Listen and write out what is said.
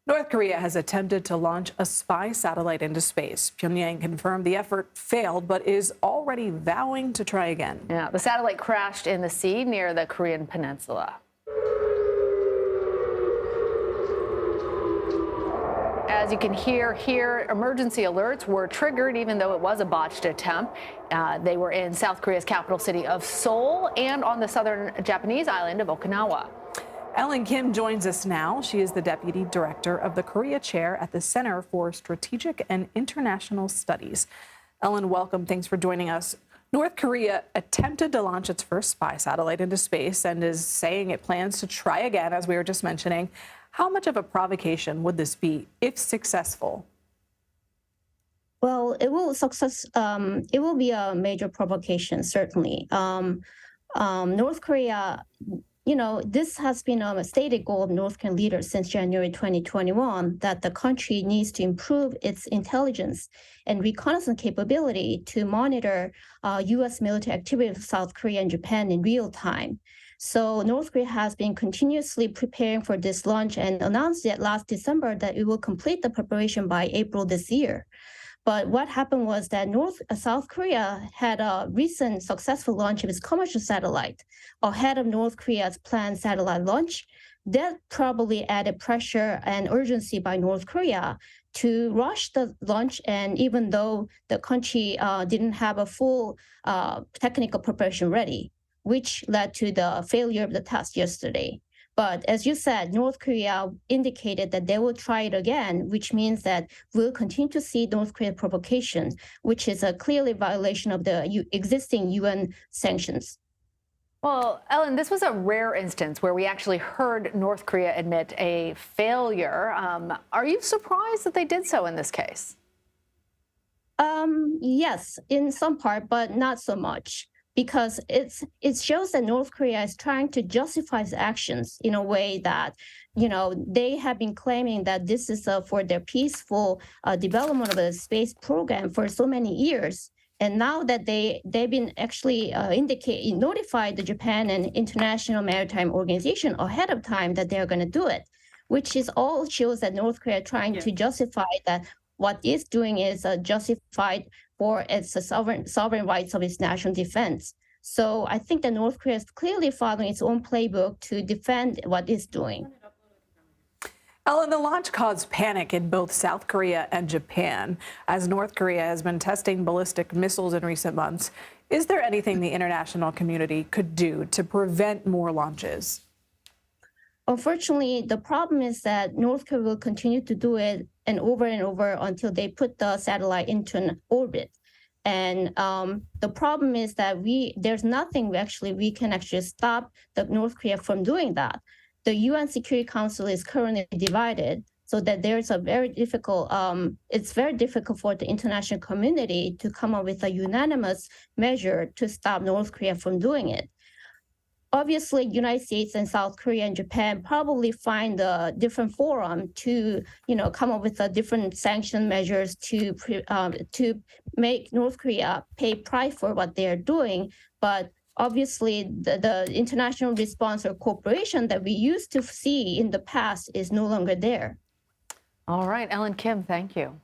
North Korea has attempted to launch a spy satellite into space. Pyongyang confirmed the effort failed, but is already vowing to try again. Yeah, the satellite crashed in the sea near the Korean peninsula. As you can hear here, emergency alerts were triggered even though it was a botched attempt. They were in South Korea's capital city of Seoul and on the southern Japanese island of Okinawa. Ellen Kim joins us now. She is the Deputy Director of the Korea Chair at the Center for Strategic and International Studies. Ellen, welcome. Thanks for joining us. North Korea attempted to launch its first spy satellite into space and is saying it plans to try again, as we were just mentioning. How much of a provocation would this be if successful? Well, it will be a major provocation, certainly. North Korea, this has been a stated goal of North Korean leaders since January 2021, that the country needs to improve its intelligence and reconnaissance capability to monitor U.S. military activity of South Korea and Japan in real time. So North Korea has been continuously preparing for this launch and announced it last December that it will complete the preparation by April this year. But what happened was that South Korea had a recent successful launch of its commercial satellite ahead of North Korea's planned satellite launch. That probably added pressure and urgency by North Korea to rush the launch, and even though the country didn't have a full technical preparation ready, which led to the failure of the test yesterday. But as you said, North Korea indicated that they will try it again, which means that we'll continue to see North Korea provocation, which is a clearly violation of the existing UN sanctions. Well, Ellen, this was a rare instance where we actually heard North Korea admit a failure. Are you surprised that they did so in this case? Yes, in some part, but not so much, because it shows that North Korea is trying to justify its actions in a way that, they have been claiming that this is for their peaceful development of the space program for so many years. And now that they've been actually notified the Japan and International Maritime Organization ahead of time that they're going to do it, which is all shows that North Korea trying to justify that what it's doing is justified for its sovereign rights of its national defense. So I think that North Korea is clearly following its own playbook to defend what it's doing. Ellen, the launch caused panic in both South Korea and Japan, as North Korea has been testing ballistic missiles in recent months. Is there anything the international community could do to prevent more launches? Unfortunately, the problem is that North Korea will continue to do it and over until they put the satellite into an orbit. And the problem is that there's nothing we can actually stop the North Korea from doing that. The UN Security Council is currently divided, so that there's a very difficult, it's very difficult for the international community to come up with a unanimous measure to stop North Korea from doing it. Obviously, United States and South Korea and Japan probably find a different forum to, come up with a different sanction measures to make North Korea pay price for what they are doing. But obviously, the international response or cooperation that we used to see in the past is no longer there. All right, Ellen Kim, thank you.